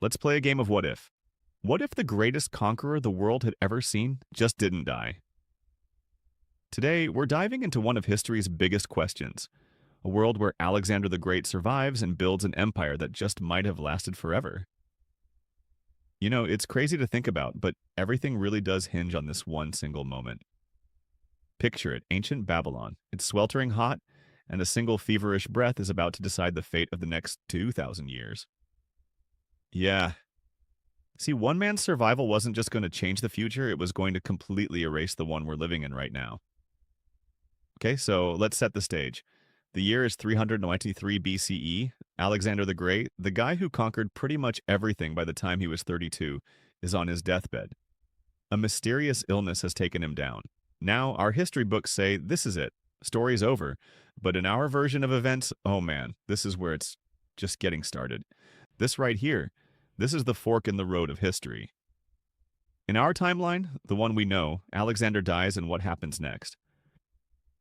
let's play a game of what if. What if the greatest conqueror the world had ever seen just didn't die? Today, we're diving into one of history's biggest questions, a world where Alexander the Great survives and builds an empire that just might have lasted forever. You know, it's crazy to think about, but everything really does hinge on this one single moment. Picture it, ancient Babylon. It's sweltering hot, and a single feverish breath is about to decide the fate of the next 2,000 years. Yeah. See, one man's survival wasn't just going to change the future, it was going to completely erase the one we're living in right now. Okay, so let's set the stage. The year is 393 BCE. Alexander the Great, the guy who conquered pretty much everything by the time he was 32, is on his deathbed. A mysterious illness has taken him down. Now, our history books say this is it. Story's over. But in our version of events, oh man, this is where it's just getting started. This right here, this is the fork in the road of history. In our timeline, the one we know, Alexander dies and what happens next?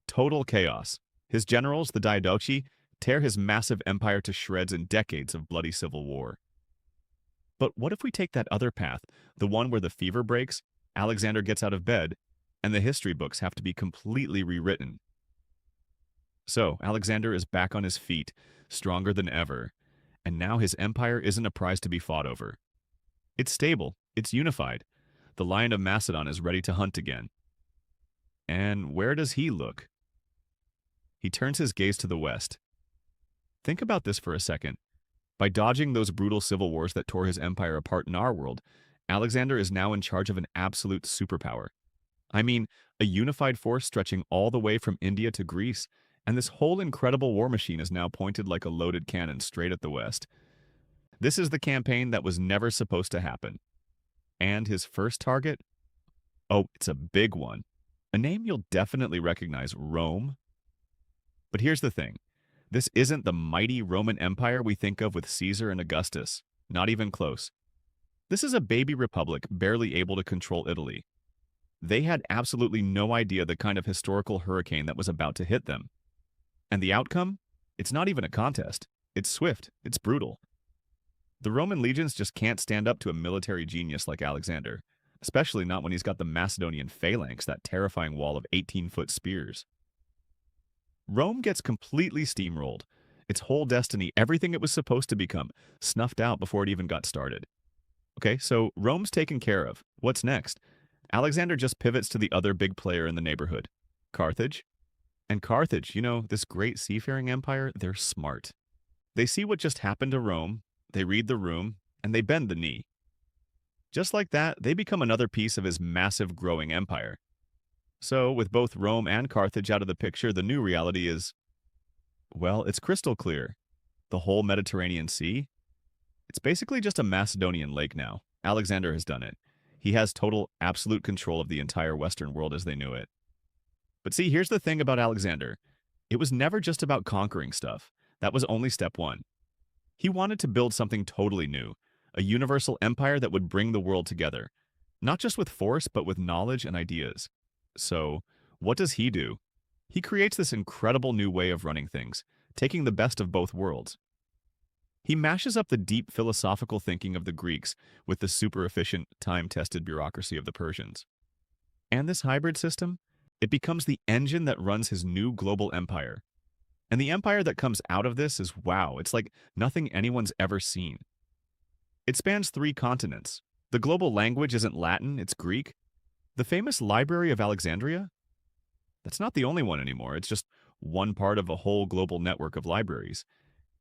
Total chaos. His generals, the Diadochi, tear his massive empire to shreds in decades of bloody civil war. But what if we take that other path, the one where the fever breaks, Alexander gets out of bed, and the history books have to be completely rewritten? So, Alexander is back on his feet, stronger than ever, and now his empire isn't a prize to be fought over. It's stable, it's unified. The Lion of Macedon is ready to hunt again. And where does he look? He turns his gaze to the west. Think about this for a second. By dodging those brutal civil wars that tore his empire apart in our world, Alexander is now in charge of an absolute superpower. I mean, a unified force stretching all the way from India to Greece, and this whole incredible war machine is now pointed like a loaded cannon straight at the west. This is the campaign that was never supposed to happen. And his first target? Oh, it's a big one. A name you'll definitely recognize, Rome. But here's the thing. This isn't the mighty Roman Empire we think of with Caesar and Augustus. Not even close. This is a baby republic barely able to control Italy. They had absolutely no idea the kind of historical hurricane that was about to hit them. And the outcome? It's not even a contest. It's swift. It's brutal. The Roman legions just can't stand up to a military genius like Alexander, especially not when he's got the Macedonian phalanx, that terrifying wall of 18-foot spears. Rome gets completely steamrolled. Its whole destiny, everything it was supposed to become, snuffed out before it even got started. Okay, so Rome's taken care of. What's next? Alexander just pivots to the other big player in the neighborhood, Carthage. And Carthage, you know, this great seafaring empire, they're smart. They see what just happened to Rome, they read the room, and they bend the knee. Just like that, they become another piece of his massive growing empire. So, with both Rome and Carthage out of the picture, the new reality is, well, it's crystal clear. The whole Mediterranean Sea? It's basically just a Macedonian lake now. Alexander has done it. He has total, absolute control of the entire Western world as they knew it. But see, here's the thing about Alexander. It was never just about conquering stuff. That was only step one. He wanted to build something totally new, a universal empire that would bring the world together, not just with force, but with knowledge and ideas. So, what does he do? He creates this incredible new way of running things, taking the best of both worlds. He mashes up the deep philosophical thinking of the Greeks with the super-efficient, time-tested bureaucracy of the Persians. And this hybrid system? It becomes the engine that runs his new global empire. And the empire that comes out of this is wow, it's like nothing anyone's ever seen. It spans 3 continents. The global language isn't Latin, it's Greek. The famous Library of Alexandria? That's not the only one anymore, it's just one part of a whole global network of libraries.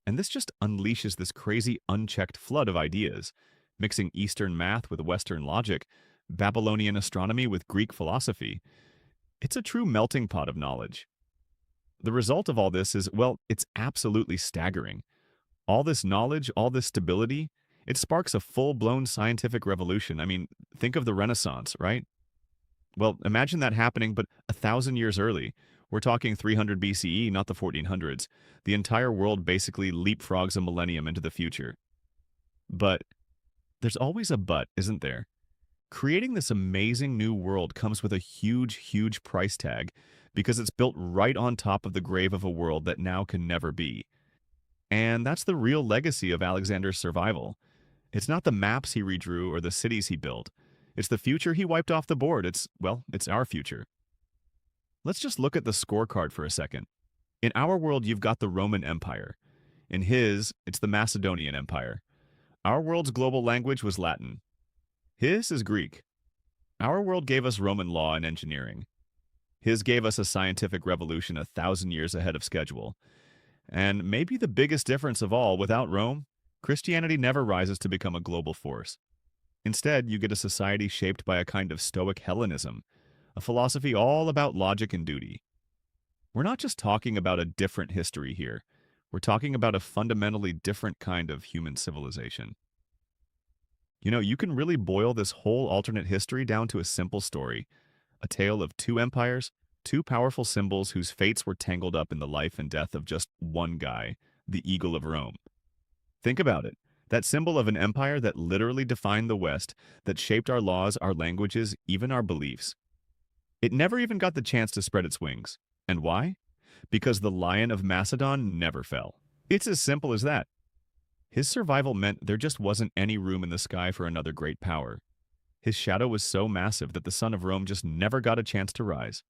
And this just unleashes this crazy unchecked flood of ideas, mixing Eastern math with Western logic, Babylonian astronomy with Greek philosophy. It's a true melting pot of knowledge. The result of all this is, well, it's absolutely staggering. All this knowledge, all this stability, it sparks a full-blown scientific revolution. I mean, think of the Renaissance, right? Well, imagine that happening, but 1,000 years early. We're talking 300 BCE, not the 1400s. The entire world basically leapfrogs a millennium into the future. But there's always a but, isn't there? Creating this amazing new world comes with a huge, huge price tag because it's built right on top of the grave of a world that now can never be. And that's the real legacy of Alexander's survival. It's not the maps he redrew or the cities he built. It's the future he wiped off the board. It's our future. Let's just look at the scorecard for a second. In our world, you've got the Roman Empire. In his, it's the Macedonian Empire. Our world's global language was Latin. His is Greek. Our world gave us Roman law and engineering. His gave us a scientific revolution 1,000 years ahead of schedule. And maybe the biggest difference of all, without Rome, Christianity never rises to become a global force. Instead, you get a society shaped by a kind of Stoic Hellenism, a philosophy all about logic and duty. We're not just talking about a different history here. We're talking about a fundamentally different kind of human civilization. You can really boil this whole alternate history down to a simple story, a tale of two empires, two powerful symbols whose fates were tangled up in the life and death of just one guy, the Eagle of Rome. Think about it. That symbol of an empire that literally defined the West, that shaped our laws, our languages, even our beliefs. It never even got the chance to spread its wings. And why? Because the Lion of Macedon never fell. It's as simple as that. His survival meant there just wasn't any room in the sky for another great power. His shadow was so massive that the sun of Rome just never got a chance to rise.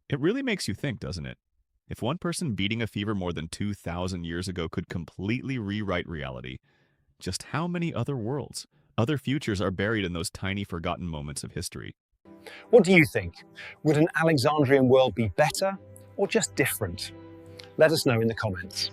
It really makes you think, doesn't it? If one person beating a fever more than 2,000 years ago could completely rewrite reality, just how many other worlds, other futures are buried in those tiny forgotten moments of history? What do you think? Would an Alexandrian world be better or just different? Let us know in the comments.